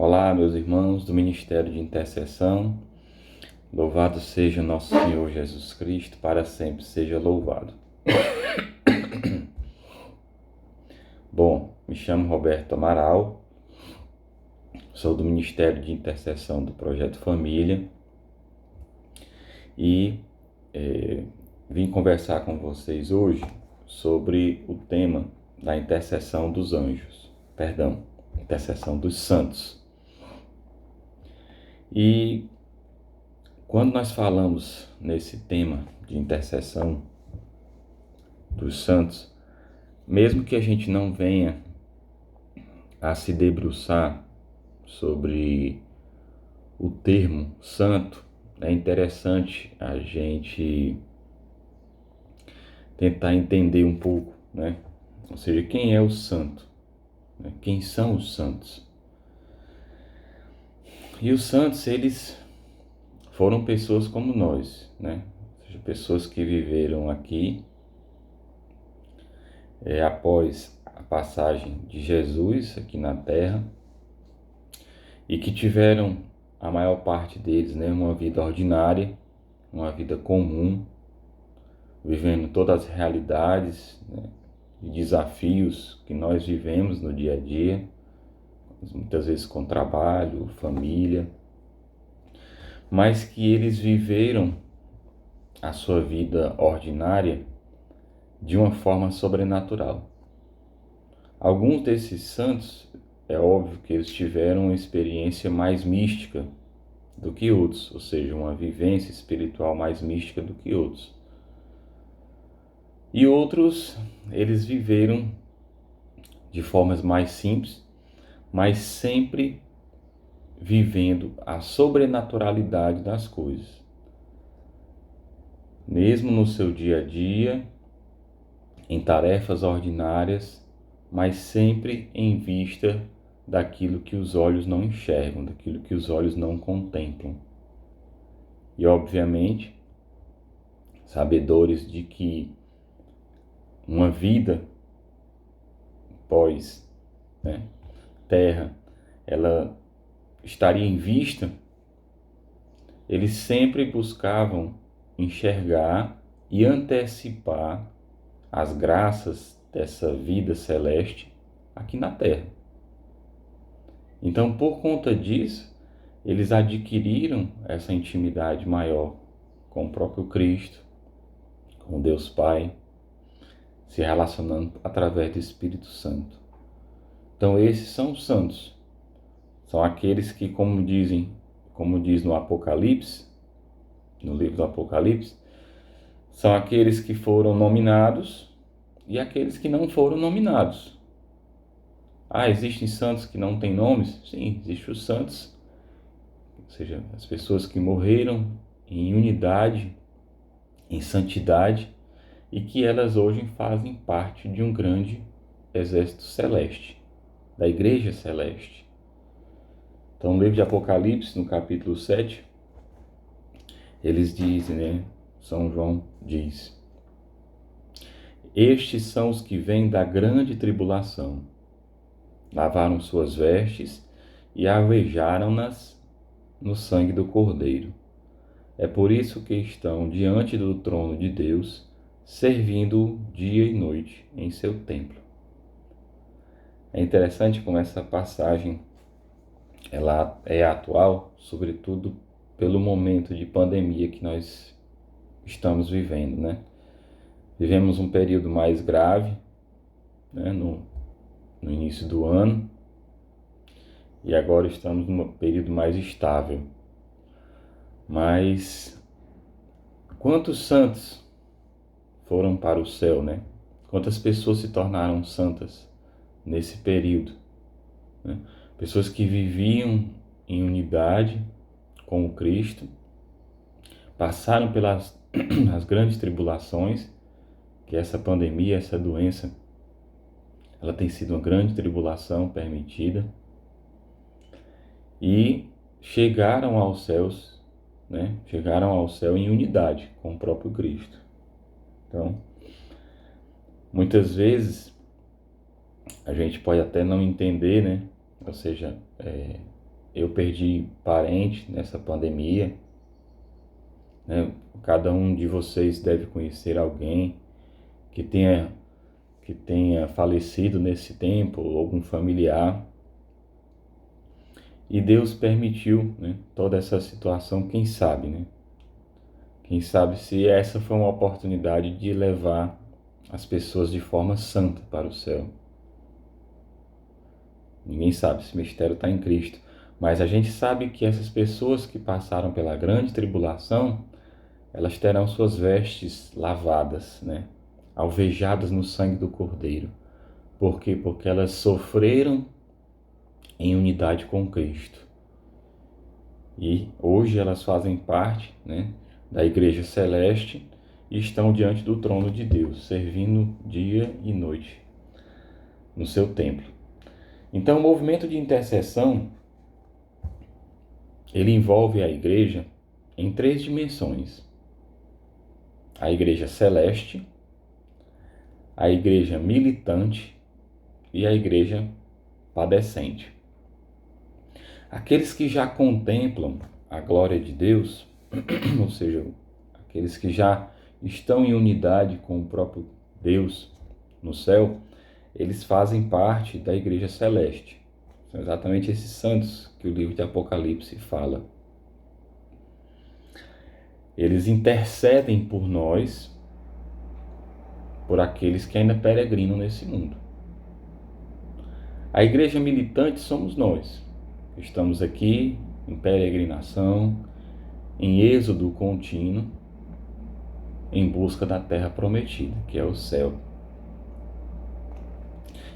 Olá, meus irmãos do Ministério de Intercessão. Louvado seja nosso Senhor Jesus Cristo, para sempre seja louvado. Bom, me chamo Roberto Amaral, sou do Ministério de Intercessão do Projeto Família e vim conversar com vocês hoje sobre o tema da intercessão dos anjos, intercessão dos santos. E quando nós falamos nesse tema de intercessão dos santos, mesmo que a gente não venha a se debruçar sobre o termo santo, é interessante a gente tentar entender um pouco, né? Ou seja, quem é o santo? Quem são os santos? E os santos, eles foram pessoas como nós, né? Ou seja, pessoas que viveram aqui após a passagem de Jesus aqui na Terra e que tiveram, a maior parte deles, né, uma vida ordinária, uma vida comum, vivendo todas as realidades, né, e desafios que nós vivemos no dia a dia, muitas vezes com trabalho, família, mas que eles viveram a sua vida ordinária de uma forma sobrenatural. Alguns desses santos, é óbvio que eles tiveram uma experiência mais mística do que outros, ou seja, uma vivência espiritual mais mística do que outros. E outros, eles viveram de formas mais simples, mas sempre vivendo a sobrenaturalidade das coisas. Mesmo no seu dia a dia, em tarefas ordinárias, mas sempre em vista daquilo que os olhos não enxergam, daquilo que os olhos não contemplam. E, obviamente, sabedores de que uma vida pós, terra, ela estaria em vista, eles sempre buscavam enxergar e antecipar as graças dessa vida celeste aqui na Terra. Então, por conta disso, eles adquiriram essa intimidade maior com o próprio Cristo, com Deus Pai, se relacionando através do Espírito Santo. Então, esses são os santos. São aqueles que, como diz no Apocalipse, no livro do Apocalipse, são aqueles que foram nominados e aqueles que não foram nominados. Existem santos que não têm nomes? Sim, existem os santos, ou seja, as pessoas que morreram em unidade, em santidade, e que elas hoje fazem parte de um grande exército celeste, da Igreja Celeste. Então, no livro de Apocalipse, no capítulo 7, eles dizem, São João diz: estes são os que vêm da grande tribulação, lavaram suas vestes e alvejaram-nas no sangue do Cordeiro. É por isso que estão diante do trono de Deus, servindo-o dia e noite em seu templo. É interessante como essa passagem ela é atual, sobretudo pelo momento de pandemia que nós estamos vivendo, né? Vivemos um período mais grave, né, no início do ano, e agora estamos num período mais estável. Mas quantos santos foram para o céu, né? Quantas pessoas se tornaram santas nesse período, né? Pessoas que viviam em unidade com o Cristo, passaram pelas as grandes tribulações, que essa pandemia, essa doença, ela tem sido uma grande tribulação permitida, e chegaram aos céus, né? Chegaram ao céu em unidade com o próprio Cristo. Então, muitas vezes a gente pode até não entender, né? Ou seja, eu perdi parente nessa pandemia, né? Cada um de vocês deve conhecer alguém que tenha falecido nesse tempo, ou algum familiar. E Deus permitiu, né, toda essa situação, quem sabe, né? Quem sabe se essa foi uma oportunidade de levar as pessoas de forma santa para o céu. Ninguém sabe, esse mistério está em Cristo. Mas a gente sabe que essas pessoas que passaram pela grande tribulação, elas terão suas vestes lavadas, né? Alvejadas no sangue do Cordeiro. Por quê? Porque elas sofreram em unidade com Cristo. E hoje elas fazem parte, né, da Igreja Celeste e estão diante do trono de Deus, servindo dia e noite no seu templo. Então, o movimento de intercessão, ele envolve a Igreja em 3 dimensões: a Igreja Celeste, a Igreja Militante e a Igreja Padecente. Aqueles que já contemplam a glória de Deus, ou seja, aqueles que já estão em unidade com o próprio Deus no céu, eles fazem parte da Igreja Celeste. São exatamente esses santos que o livro de Apocalipse fala. Eles intercedem por nós, por aqueles que ainda peregrinam nesse mundo. A Igreja Militante somos nós. Estamos aqui em peregrinação, em êxodo contínuo, em busca da terra prometida, que é o céu.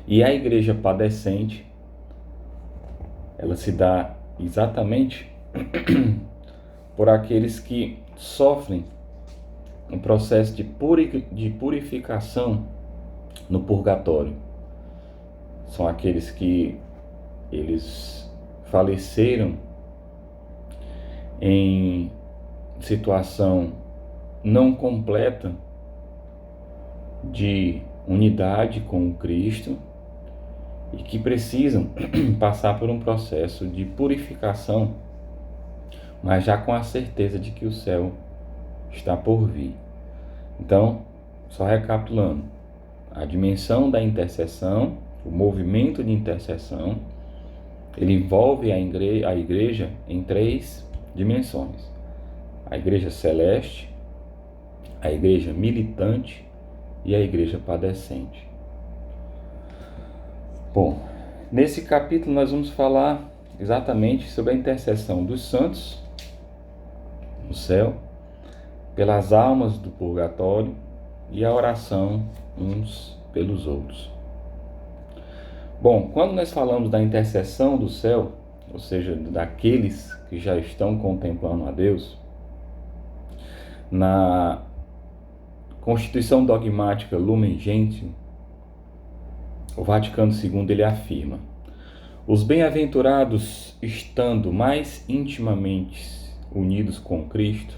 E a Igreja Padecente, ela se dá exatamente por aqueles que sofrem um processo de purificação no purgatório. São aqueles que eles faleceram em situação não completa de unidade com o Cristo e que precisam passar por um processo de purificação, mas já com a certeza de que o céu está por vir. Então, só recapitulando, a dimensão da intercessão, o movimento de intercessão, ele envolve a igreja em 3 dimensões: a Igreja Celeste, a Igreja Militante e a Igreja Padecente. Bom, nesse capítulo nós vamos falar exatamente sobre a intercessão dos santos no céu, pelas almas do purgatório e a oração uns pelos outros. Bom, quando nós falamos da intercessão do céu, ou seja, daqueles que já estão contemplando a Deus, na Constituição Dogmática Lumen Gentium, o Vaticano II ele afirma: os bem-aventurados, estando mais intimamente unidos com Cristo,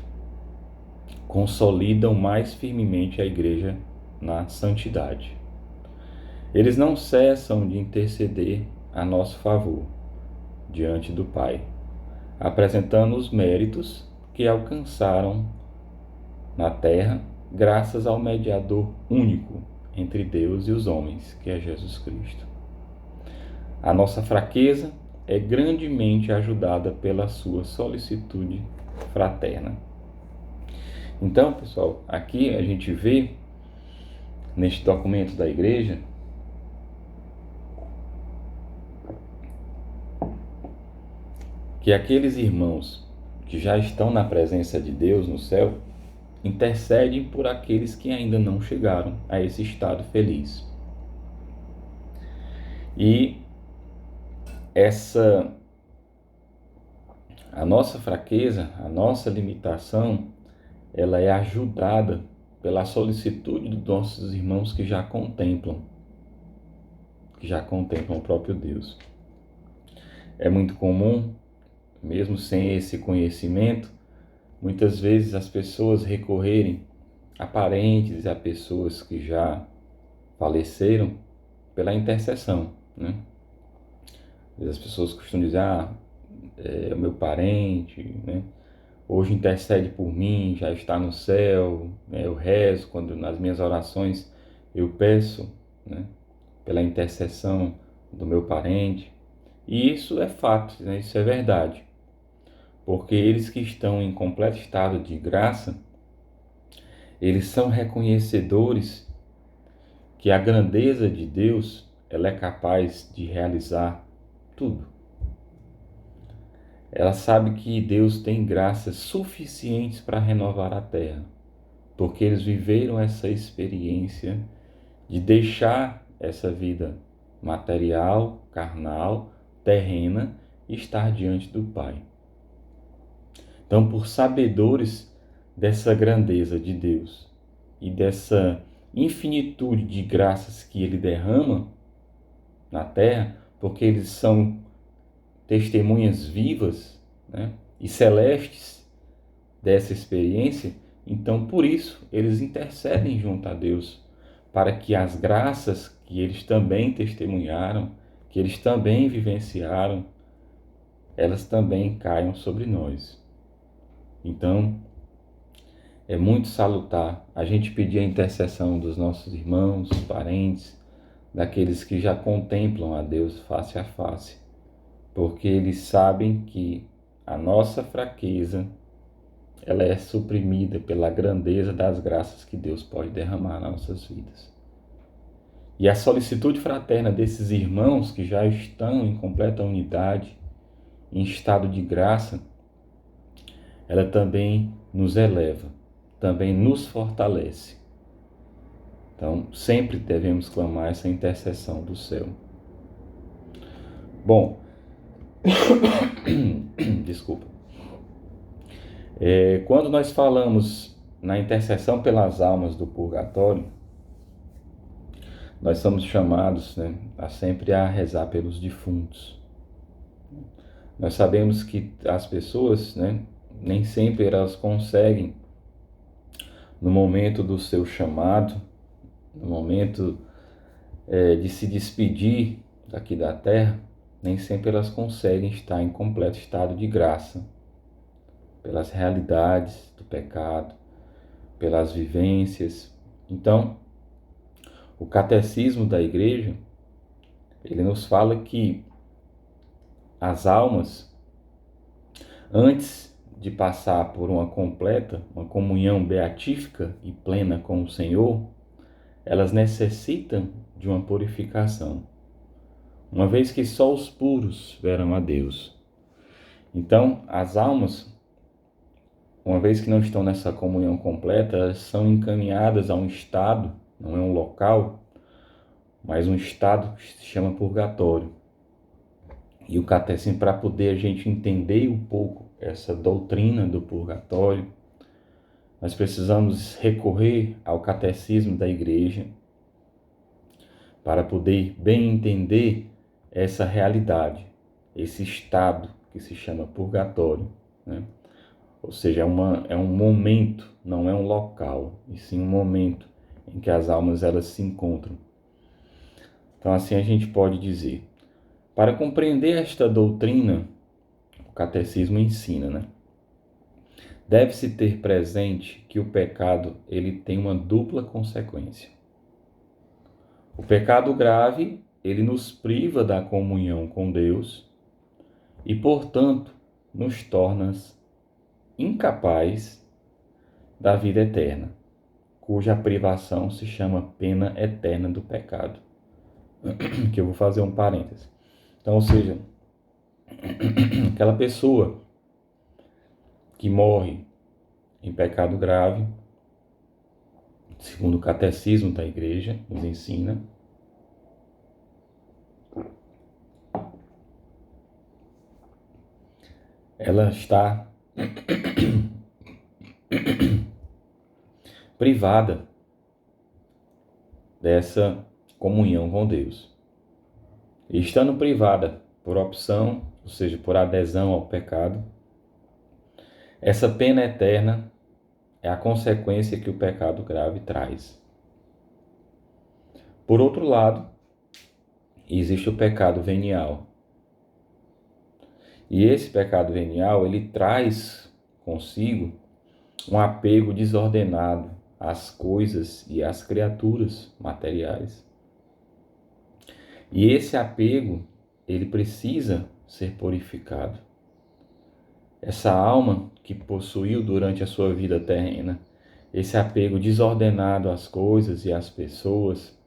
consolidam mais firmemente a Igreja na santidade. Eles não cessam de interceder a nosso favor diante do Pai, apresentando os méritos que alcançaram na terra graças ao mediador único entre Deus e os homens, que é Jesus Cristo. A nossa fraqueza é grandemente ajudada pela sua solicitude fraterna. Então, pessoal, aqui a gente vê, neste documento da igreja, que aqueles irmãos que já estão na presença de Deus no céu intercedem por aqueles que ainda não chegaram a esse estado feliz. E a nossa fraqueza, a nossa limitação, ela é ajudada pela solicitude dos nossos irmãos que já contemplam o próprio Deus. É muito comum, mesmo sem esse conhecimento, muitas vezes as pessoas recorrerem a parentes e a pessoas que já faleceram pela intercessão, né? As pessoas costumam dizer: é o meu parente, né? Hoje intercede por mim, já está no céu, né? Eu rezo, quando nas minhas orações eu peço, né? Pela intercessão do meu parente. E isso é fato, né? Isso é verdade. Porque eles que estão em completo estado de graça, eles são reconhecedores que a grandeza de Deus, ela é capaz de realizar tudo. Ela sabe que Deus tem graças suficientes para renovar a terra, porque eles viveram essa experiência de deixar essa vida material, carnal, terrena e estar diante do Pai. Então, por sabedores dessa grandeza de Deus e dessa infinitude de graças que Ele derrama na terra, porque eles são testemunhas vivas, né, e celestes dessa experiência, então por isso eles intercedem junto a Deus, para que as graças que eles também testemunharam, que eles também vivenciaram, elas também caiam sobre nós. Então, é muito salutar a gente pedir a intercessão dos nossos irmãos, parentes, daqueles que já contemplam a Deus face a face, porque eles sabem que a nossa fraqueza, ela é suprimida pela grandeza das graças que Deus pode derramar nas nossas vidas. E a solicitude fraterna desses irmãos que já estão em completa unidade, em estado de graça, ela também nos eleva, também nos fortalece. Então, sempre devemos clamar essa intercessão do céu. Bom, desculpa. Quando nós falamos na intercessão pelas almas do purgatório, nós somos chamados, né, a sempre a rezar pelos defuntos. Nós sabemos que as pessoas, né, nem sempre elas conseguem, no momento do seu chamado, no momento de se despedir daqui da terra, nem sempre elas conseguem estar em completo estado de graça, pelas realidades do pecado, pelas vivências. Então, o catecismo da igreja, ele nos fala que as almas, antes de passar por uma comunhão beatífica e plena com o Senhor, elas necessitam de uma purificação, uma vez que só os puros verão a Deus. Então, as almas, uma vez que não estão nessa comunhão completa, elas são encaminhadas a um estado, não é um local, mas um estado que se chama purgatório. E o catecismo, para poder a gente entender um pouco essa doutrina do purgatório, nós precisamos recorrer ao catecismo da igreja para poder bem entender essa realidade, esse estado que se chama purgatório, né? Ou seja, é um momento, não é um local, e sim um momento em que as almas elas se encontram. Então assim a gente pode dizer, para compreender esta doutrina, o catecismo ensina, né? Deve-se ter presente que o pecado ele tem uma dupla consequência. O pecado grave, ele nos priva da comunhão com Deus e, portanto, nos torna incapaz da vida eterna, cuja privação se chama pena eterna do pecado. Que eu vou fazer um parêntese. Então, ou seja, aquela pessoa que morre em pecado grave, segundo o catecismo da igreja nos ensina, ela está privada dessa comunhão com Deus. E estando privada por opção, ou seja, por adesão ao pecado, essa pena eterna é a consequência que o pecado grave traz. Por outro lado, existe o pecado venial. E esse pecado venial, ele traz consigo um apego desordenado às coisas e às criaturas materiais. E esse apego, ele precisa ser purificado. Essa alma que possuiu durante a sua vida terrena, esse apego desordenado às coisas e às pessoas,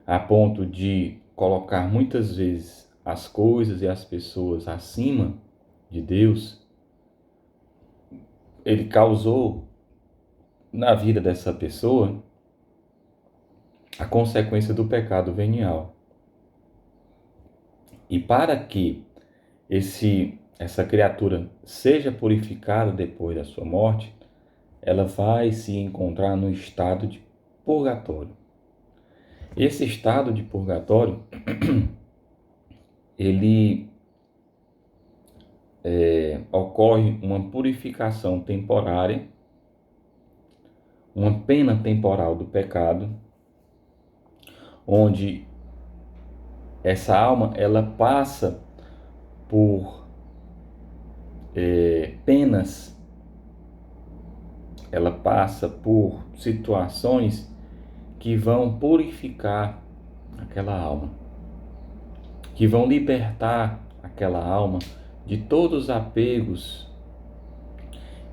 a ponto de colocar muitas vezes as coisas e as pessoas acima de Deus, ele causou na vida dessa pessoa a consequência do pecado venial. E para que essa criatura seja purificada depois da sua morte, ela vai se encontrar no estado de purgatório. Esse estado de purgatório, ele ocorre uma purificação temporária, uma pena temporal do pecado, onde essa alma ela passa por penas, ela passa por situações que vão purificar aquela alma, que vão libertar aquela alma de todos os apegos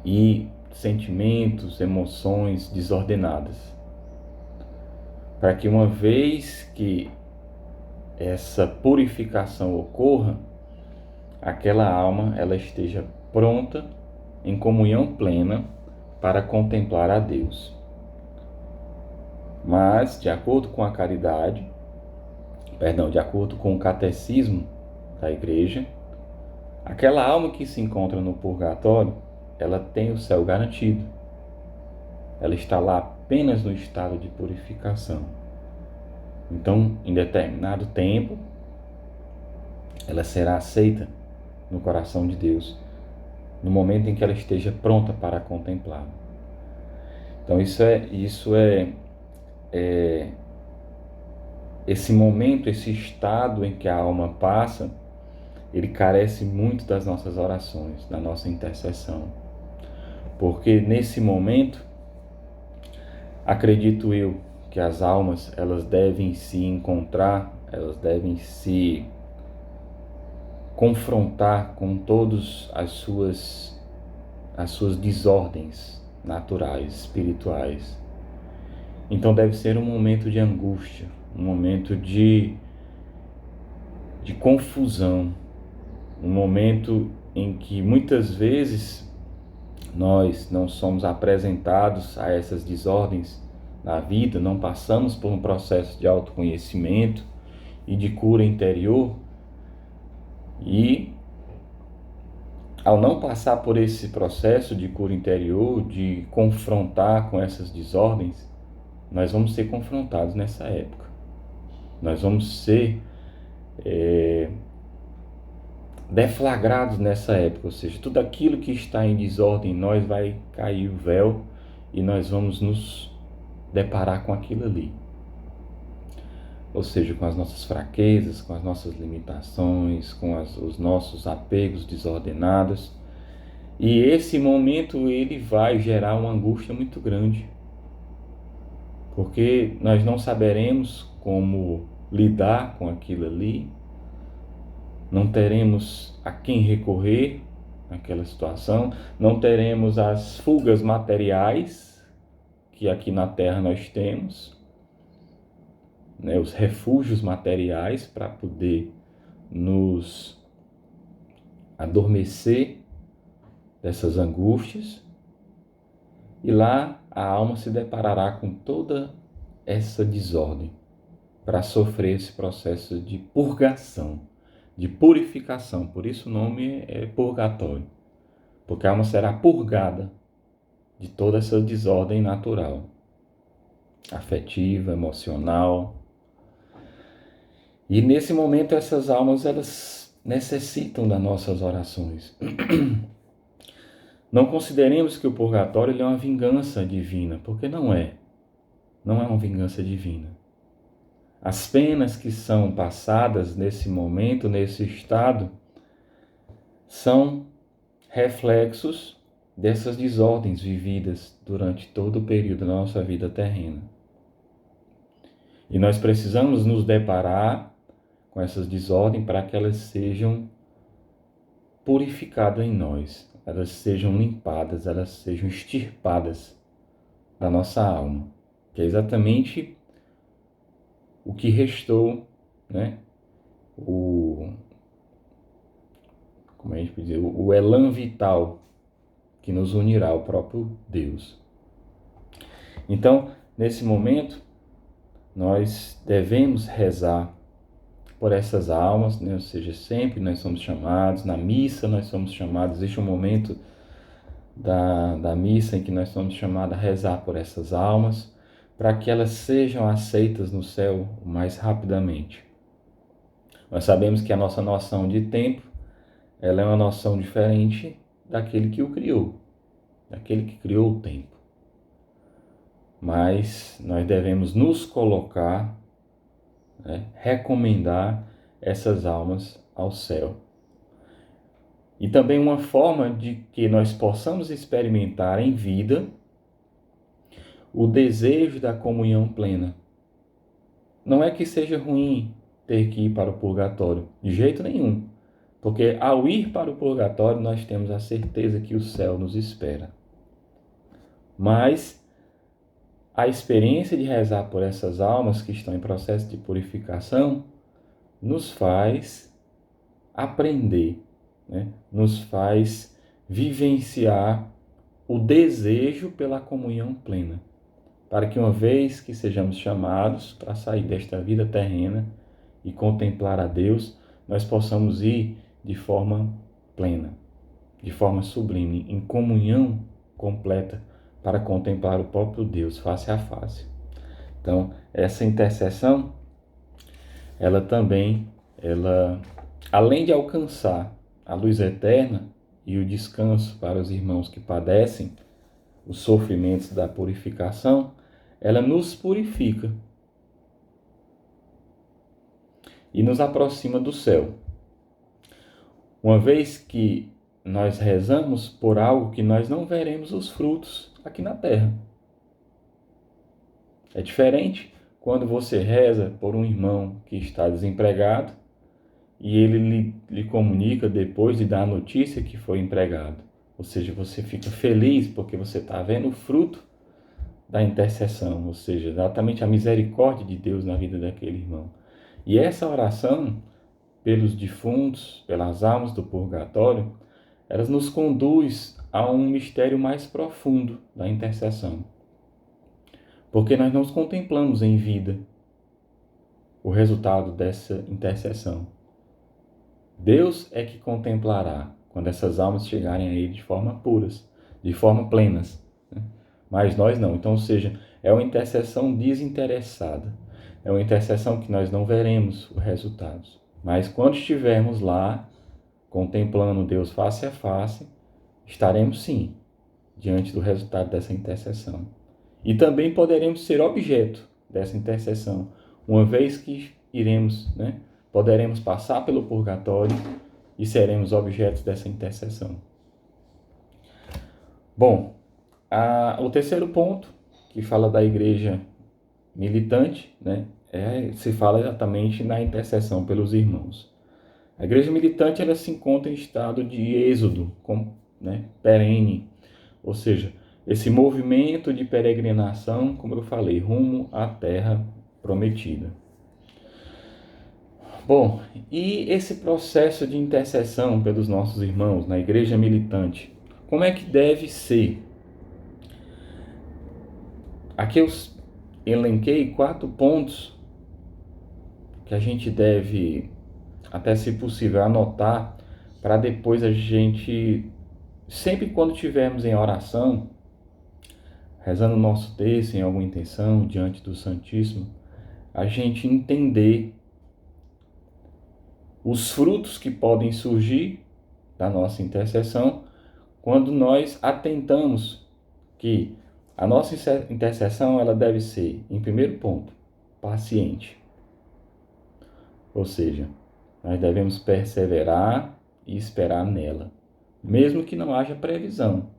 e sentimentos, emoções desordenadas. Para que uma vez que essa purificação ocorra, aquela alma ela esteja pronta em comunhão plena para contemplar a Deus. Mas, de acordo com a caridade, de acordo com o catecismo da Igreja, aquela alma que se encontra no purgatório, ela tem o céu garantido. Ela está lá apenas no estado de purificação. Então, em determinado tempo, ela será aceita no coração de Deus, no momento em que ela esteja pronta para contemplá-lo. Então, esse momento, esse estado em que a alma passa, ele carece muito das nossas orações, da nossa intercessão. Porque nesse momento, acredito eu que as almas, elas devem se encontrar, elas devem se confrontar com todas as suas desordens naturais, espirituais. Então deve ser um momento de angústia, um momento de confusão, um momento em que muitas vezes nós não somos apresentados a essas desordens na vida, não passamos por um processo de autoconhecimento e de cura interior, e ao não passar por esse processo de cura interior, de confrontar com essas desordens, nós vamos ser confrontados nessa época. Nós vamos ser deflagrados nessa época, ou seja, tudo aquilo que está em desordem em nós vai cair o véu e nós vamos nos deparar com aquilo ali. Ou seja, com as nossas fraquezas, com as nossas limitações, com os nossos apegos desordenados. E esse momento ele vai gerar uma angústia muito grande, porque nós não saberemos como lidar com aquilo ali, não teremos a quem recorrer naquela situação, não teremos as fugas materiais que aqui na Terra nós temos, né, os refúgios materiais para poder nos adormecer dessas angústias, e lá a alma se deparará com toda essa desordem para sofrer esse processo de purgação, de purificação. Por isso o nome é purgatório, porque a alma será purgada de toda essa desordem natural, afetiva, emocional. E nesse momento essas almas elas necessitam das nossas orações. Não consideremos que o purgatório é uma vingança divina, porque não é. Não é uma vingança divina. As penas que são passadas nesse momento, nesse estado, são reflexos dessas desordens vividas durante todo o período da nossa vida terrena. E nós precisamos nos deparar com essas desordens para que elas sejam purificadas em nós, elas sejam limpadas, elas sejam extirpadas da nossa alma, que é exatamente o que restou, né? Como a gente pode dizer, o elan vital que nos unirá ao próprio Deus. Então, nesse momento, nós devemos rezar por essas almas, né? Ou seja, sempre nós somos chamados, na missa nós somos chamados, existe um momento da missa em que nós somos chamados a rezar por essas almas, para que elas sejam aceitas no céu o mais rapidamente. Nós sabemos que a nossa noção de tempo, ela é uma noção diferente daquele que o criou, daquele que criou o tempo. Mas nós devemos nos colocar, né, recomendar essas almas ao céu. E também uma forma de que nós possamos experimentar em vida o desejo da comunhão plena. Não é que seja ruim ter que ir para o purgatório, de jeito nenhum. Porque ao ir para o purgatório, nós temos a certeza que o céu nos espera. Mas a experiência de rezar por essas almas que estão em processo de purificação nos faz aprender, né? Nos faz vivenciar o desejo pela comunhão plena, para que uma vez que sejamos chamados para sair desta vida terrena e contemplar a Deus, nós possamos ir de forma plena, de forma sublime, em comunhão completa, para contemplar o próprio Deus face a face. Então, essa intercessão, ela também, além de alcançar a luz eterna e o descanso para os irmãos que padecem os sofrimentos da purificação, ela nos purifica e nos aproxima do céu. Uma vez que nós rezamos por algo que nós não veremos os frutos aqui na terra. É diferente quando você reza por um irmão que está desempregado e ele lhe comunica depois de dar a notícia que foi empregado. Ou seja, você fica feliz porque você está vendo o fruto da intercessão, ou seja, exatamente a misericórdia de Deus na vida daquele irmão. E essa oração pelos defuntos, pelas almas do purgatório, elas nos conduz a um mistério mais profundo da intercessão. Porque nós não contemplamos em vida o resultado dessa intercessão. Deus é que contemplará quando essas almas chegarem a Ele de forma puras, de forma plenas, né? Mas nós não. Então, ou seja, é uma intercessão desinteressada. É uma intercessão que nós não veremos os resultados. Mas quando estivermos lá, contemplando Deus face a face, estaremos sim diante do resultado dessa intercessão. E também poderemos ser objeto dessa intercessão, uma vez que poderemos passar pelo purgatório e seremos objetos dessa intercessão. Bom, o terceiro ponto, que fala da igreja militante, né, se fala exatamente na intercessão pelos irmãos. A igreja militante, ela se encontra em estado de êxodo, perene, ou seja, esse movimento de peregrinação, como eu falei, rumo à terra prometida. Bom, e esse processo de intercessão pelos nossos irmãos na igreja militante, como é que deve ser? Aqui eu elenquei 4 pontos que a gente deve, até se possível, anotar, para depois a gente, sempre quando estivermos em oração, rezando o nosso texto em alguma intenção, diante do Santíssimo, a gente entender os frutos que podem surgir da nossa intercessão quando nós atentamos que a nossa intercessão, ela deve ser, em primeiro ponto, paciente. Ou seja, nós devemos perseverar e esperar nela, mesmo que não haja previsão.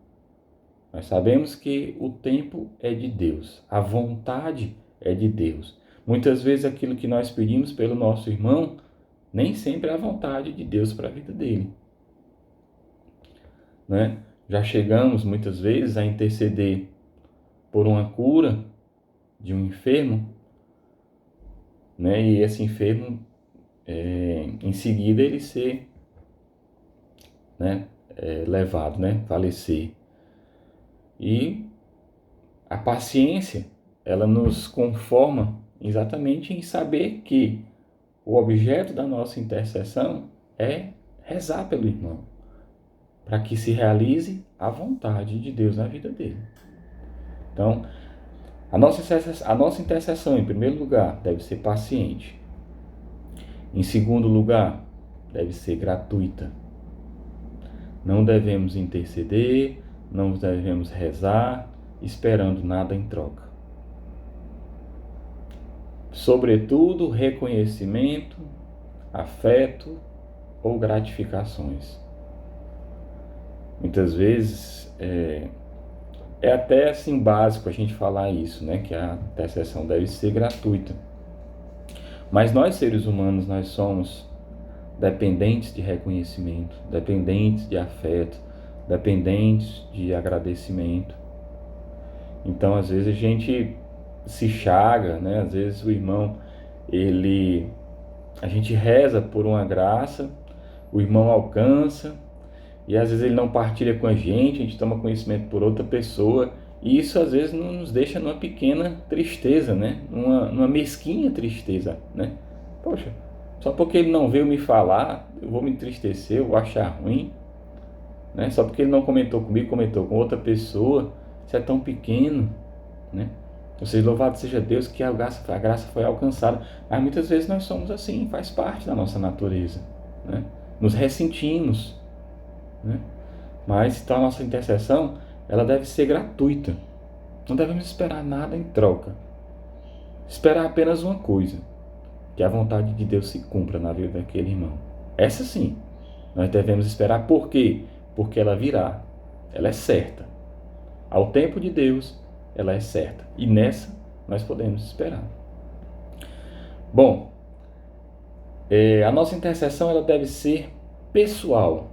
Nós sabemos que o tempo é de Deus, a vontade é de Deus. Muitas vezes aquilo que nós pedimos pelo nosso irmão, nem sempre é a vontade de Deus para a vida dele, né? Já chegamos muitas vezes a interceder por uma cura de um enfermo, né? E esse enfermo, em seguida, ele ser, né, levado, né, falecer. E a paciência, ela nos conforma exatamente em saber que o objeto da nossa intercessão é rezar pelo irmão, para que se realize a vontade de Deus na vida dele. Então, a nossa intercessão, em primeiro lugar, deve ser paciente. Em segundo lugar, deve ser gratuita. Não devemos interceder, não devemos rezar, esperando nada em troca. Sobretudo, reconhecimento, afeto ou gratificações. Muitas vezes é até assim básico a gente falar isso, né? Que a intercessão deve ser gratuita. Mas nós, seres humanos, nós somos dependentes de reconhecimento, dependentes de afeto, dependentes de agradecimento. Então, às vezes a gente se chaga, né? Às vezes o irmão, a gente reza por uma graça, o irmão alcança, e às vezes ele não partilha com a gente toma conhecimento por outra pessoa, e isso às vezes nos deixa numa pequena tristeza, né? Numa mesquinha tristeza, né? Poxa, só porque ele não veio me falar, eu vou me entristecer, eu vou achar ruim, né? Só porque ele não comentou comigo, comentou com outra pessoa, isso é tão pequeno, né? Ou seja, louvado seja Deus que a graça foi alcançada. Mas muitas vezes nós somos assim, faz parte da nossa natureza, né? Nos ressentimos, né? Mas então a nossa intercessão, ela deve ser gratuita. Não devemos esperar nada em troca. Esperar apenas uma coisa, que a vontade de Deus se cumpra na vida daquele irmão. Essa sim, nós devemos esperar. Por quê? Porque ela virá. Ela é certa. Ao tempo de Deus, ela é certa. E nessa, nós podemos esperar. Bom, a nossa intercessão ela deve ser pessoal.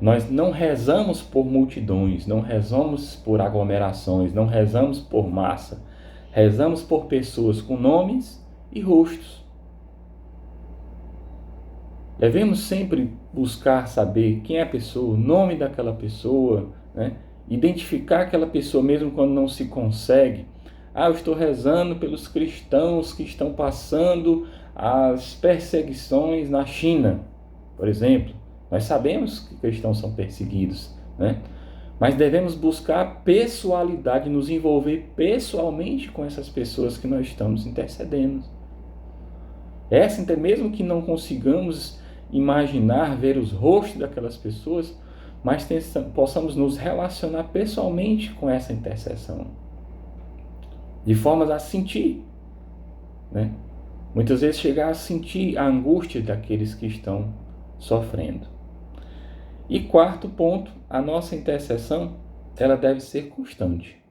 Nós não rezamos por multidões, não rezamos por aglomerações, não rezamos por massa. Rezamos por pessoas com nomes e rostos. Devemos sempre buscar saber quem é a pessoa, o nome daquela pessoa, né? Identificar aquela pessoa mesmo quando não se consegue. Eu estou rezando pelos cristãos que estão passando as perseguições na China, por exemplo. Nós sabemos que cristãos são perseguidos, né? Mas devemos buscar pessoalidade, nos envolver pessoalmente com essas pessoas que nós estamos intercedendo. Mesmo que não consigamos imaginar, ver os rostos daquelas pessoas, mas possamos nos relacionar pessoalmente com essa intercessão, de formas a sentir, né? Muitas vezes chegar a sentir a angústia daqueles que estão sofrendo. E quarto ponto, a nossa intercessão, ela deve ser constante.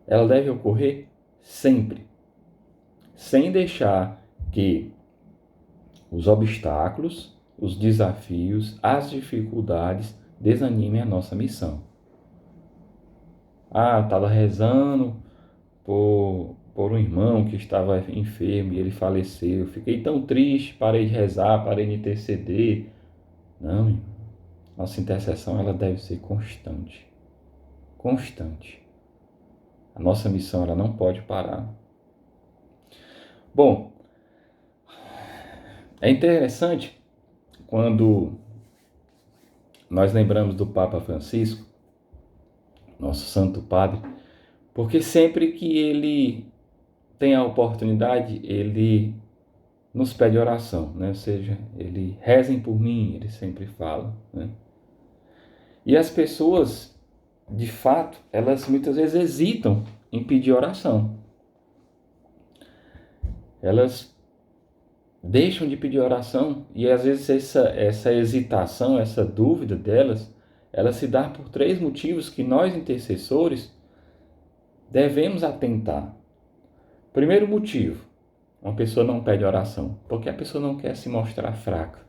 Ela deve ocorrer sempre, sem deixar que os obstáculos, os desafios, as dificuldades desanimem a nossa missão. Eu estava rezando por um irmão que estava enfermo e ele faleceu. Fiquei tão triste, parei de rezar, parei de interceder. Não, irmão. Nossa intercessão ela deve ser constante. Constante. A nossa missão ela não pode parar. Bom, é interessante quando nós lembramos do Papa Francisco, nosso Santo Padre, porque sempre que ele tem a oportunidade, ele nos pede oração, né? Ou seja, ele rezem por mim, ele sempre fala, né? E as pessoas, de fato, elas muitas vezes hesitam em pedir oração. Elas deixam de pedir oração e às vezes essa hesitação, essa dúvida delas, ela se dá por três motivos que nós intercessores devemos atentar. Primeiro motivo, uma pessoa não pede oração porque a pessoa não quer se mostrar fraca,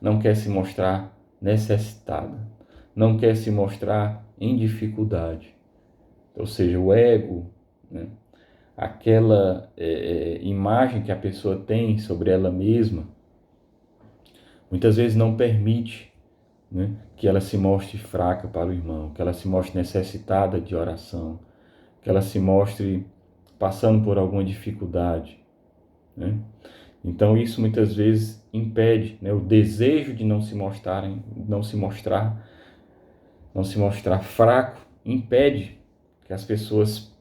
não quer se mostrar necessitada, não quer se mostrar em dificuldade. Ou seja, o ego, né? Aquela imagem que a pessoa tem sobre ela mesma, muitas vezes não permite, né, que ela se mostre fraca para o irmão, que ela se mostre necessitada de oração, que ela se mostre passando por alguma dificuldade, né? Então isso muitas vezes impede, né, o desejo de não se mostrar fraco, impede que as pessoas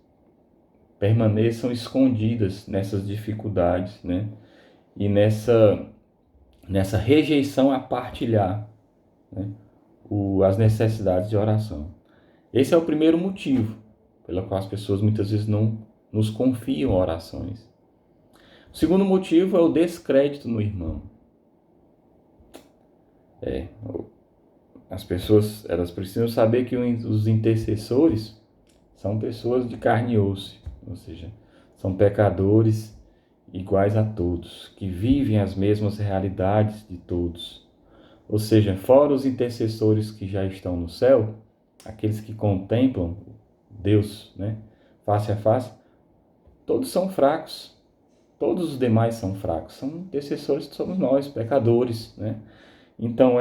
permaneçam escondidas nessas dificuldades, né? E nessa rejeição a partilhar, né, as necessidades de oração. Esse é o primeiro motivo pelo qual as pessoas muitas vezes não nos confiam orações. O segundo motivo é o descrédito no irmão. As pessoas, elas precisam saber que os intercessores são pessoas de carne e osso, ou seja, são pecadores iguais a todos, que vivem as mesmas realidades de todos. Ou seja, fora os intercessores que já estão no céu, aqueles que contemplam Deus, né, face a face, todos são fracos. Todos os demais são fracos. São intercessores que somos nós, pecadores, né? Então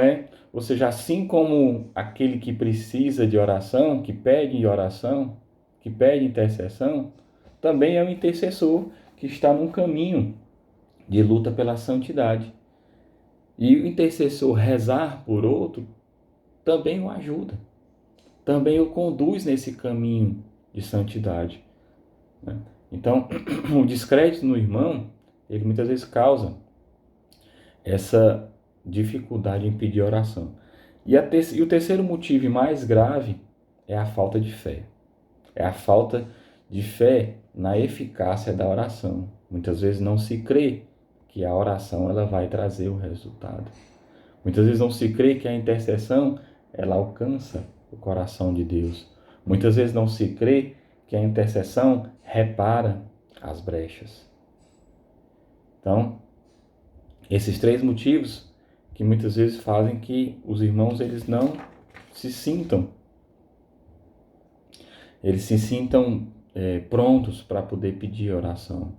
ou seja, assim como aquele que precisa de oração, que pede oração, que pede intercessão, também é um intercessor que está num caminho de luta pela santidade. E o intercessor rezar por outro também o ajuda, também o conduz nesse caminho de santidade, né? Então, o descrédito no irmão, ele muitas vezes causa essa dificuldade em pedir oração. E o terceiro motivo mais grave é a falta de fé. É a falta de fé na eficácia da oração. Muitas vezes não se crê que a oração ela vai trazer o resultado. Muitas vezes não se crê que a intercessão ela alcança o coração de Deus. Muitas vezes não se crê que a intercessão repara as brechas. Então, esses três motivos que muitas vezes fazem que os irmãos eles não se sintam, prontos para poder pedir oração.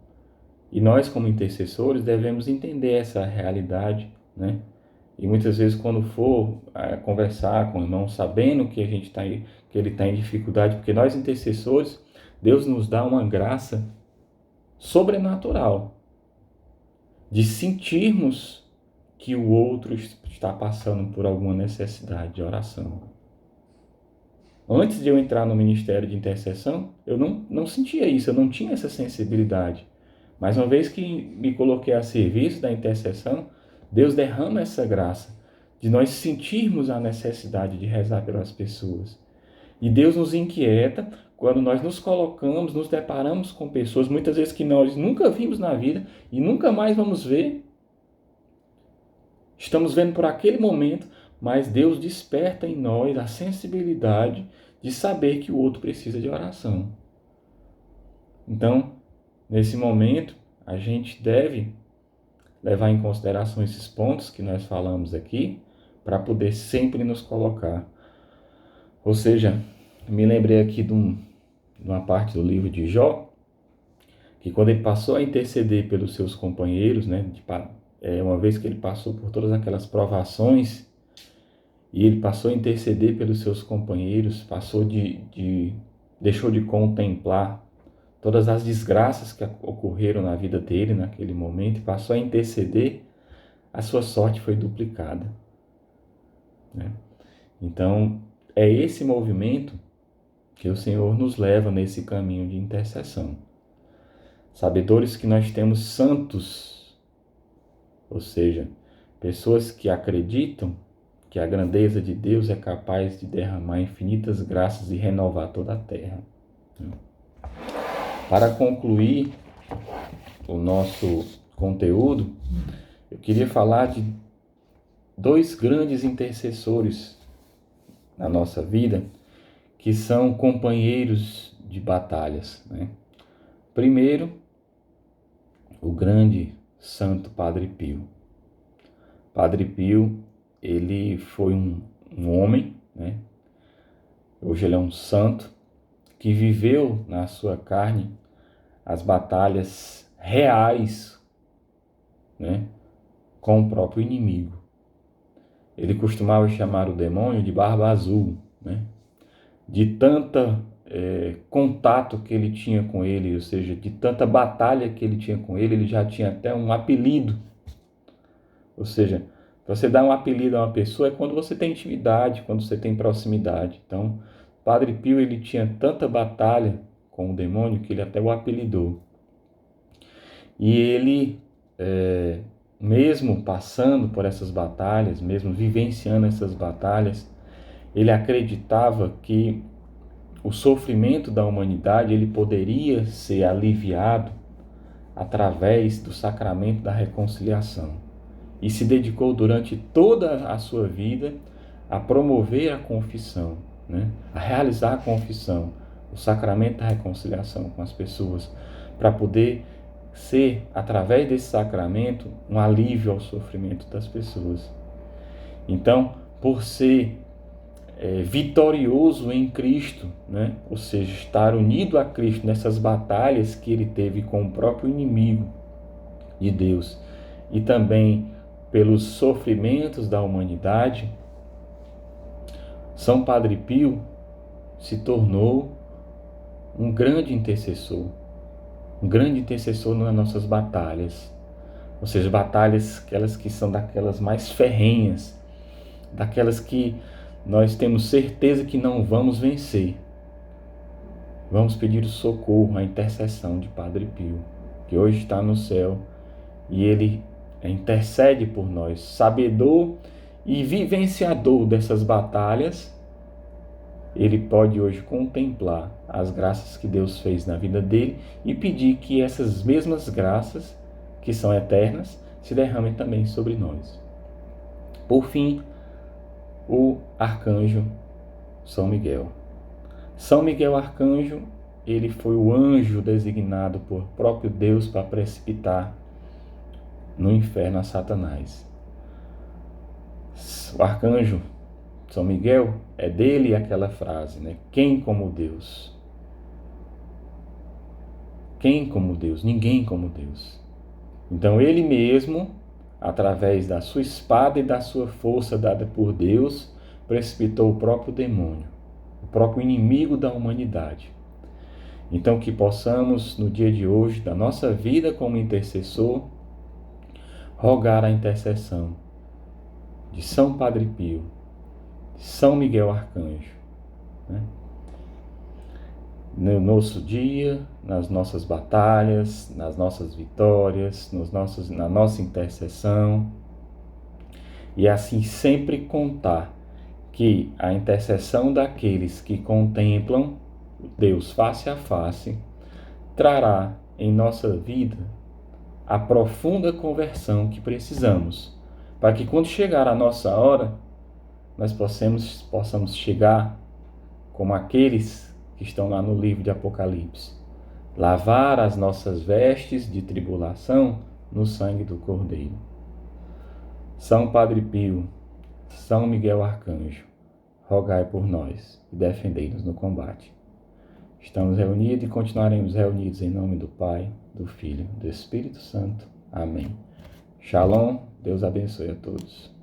E nós, como intercessores, devemos entender essa realidade, né? E muitas vezes, quando for conversar com o irmão, sabendo que que ele está em dificuldade, porque nós intercessores, Deus nos dá uma graça sobrenatural de sentirmos que o outro está passando por alguma necessidade de oração. Antes de eu entrar no ministério de intercessão, eu não sentia isso, eu não tinha essa sensibilidade. Mas uma vez que me coloquei a serviço da intercessão, Deus derrama essa graça de nós sentirmos a necessidade de rezar pelas pessoas. E Deus nos inquieta quando nós nos colocamos, nos deparamos com pessoas, muitas vezes que nós nunca vimos na vida e nunca mais vamos ver. Estamos vendo por aquele momento, mas Deus desperta em nós a sensibilidade de saber que o outro precisa de oração. Então, nesse momento, a gente deve levar em consideração esses pontos que nós falamos aqui, para poder sempre nos colocar. Ou seja, me lembrei aqui de uma parte do livro de Jó, que quando ele passou a interceder pelos seus companheiros, né, uma vez que ele passou por todas aquelas provações, e ele passou a interceder pelos seus companheiros, deixou de contemplar todas as desgraças que ocorreram na vida dele naquele momento, e passou a interceder, a sua sorte foi duplicada, né? Então, é esse movimento que o Senhor nos leva nesse caminho de intercessão. Sabedores que nós temos santos, ou seja, pessoas que acreditam que a grandeza de Deus é capaz de derramar infinitas graças e renovar toda a terra. Para concluir conteúdo, eu queria falar de dois grandes intercessores na nossa vida, que são companheiros de batalhas, né? Primeiro, o grande Santo Padre Pio. Padre Pio, ele foi um homem, né? Hoje ele é um santo que viveu na sua carne as batalhas reais, né, com o próprio inimigo. Ele costumava chamar o demônio de barba azul, né? De tanta contato que ele tinha com ele, ou seja, de tanta batalha que ele tinha com ele já tinha até um apelido. Ou seja, você dar um apelido a uma pessoa é quando você tem intimidade, quando você tem proximidade. Então, Padre Pio, ele tinha tanta batalha com o demônio que ele até o apelidou. E ele, mesmo passando por essas batalhas, mesmo vivenciando essas batalhas, ele acreditava que o sofrimento da humanidade ele poderia ser aliviado através do sacramento da reconciliação. E se dedicou durante toda a sua vida a promover a confissão, né? A realizar a confissão, o sacramento da reconciliação com as pessoas, para poder ser, através desse sacramento, um alívio ao sofrimento das pessoas. Então, por ser vitorioso em Cristo, né? Ou seja, estar unido a Cristo nessas batalhas que ele teve com o próprio inimigo de Deus e também pelos sofrimentos da humanidade, São Padre Pio se tornou um grande intercessor nas nossas batalhas, ou seja, batalhas aquelas que são daquelas mais ferrenhas, daquelas que nós temos certeza que não vamos vencer. Vamos pedir o socorro, a intercessão de Padre Pio, que hoje está no céu, e ele intercede por nós, sabedor e vivenciador dessas batalhas. Ele pode hoje contemplar as graças que Deus fez na vida dele e pedir que essas mesmas graças, que são eternas, se derramem também sobre nós. Por fim, o arcanjo São Miguel. São Miguel Arcanjo, ele foi o anjo designado por próprio Deus para precipitar no inferno a Satanás. O arcanjo São Miguel, é dele aquela frase, né? Quem como Deus? Quem como Deus? Ninguém como Deus. Então ele mesmo, através da sua espada e da sua força dada por Deus, precipitou o próprio demônio, o próprio inimigo da humanidade. Então que possamos, no dia de hoje, da nossa vida como intercessor, rogar a intercessão de São Padre Pio, de São Miguel Arcanjo, né? No nosso dia, nas nossas batalhas, nas nossas vitórias, na nossa intercessão, e assim sempre contar que a intercessão daqueles que contemplam Deus face a face trará em nossa vida a profunda conversão que precisamos, para que quando chegar a nossa hora, nós possamos chegar como aqueles que estão lá no livro de Apocalipse, lavar as nossas vestes de tribulação no sangue do Cordeiro. São Padre Pio, São Miguel Arcanjo, rogai por nós e defendei-nos no combate. Estamos reunidos e continuaremos reunidos em nome do Pai, do Filho e do Espírito Santo. Amém. Shalom, Deus abençoe a todos.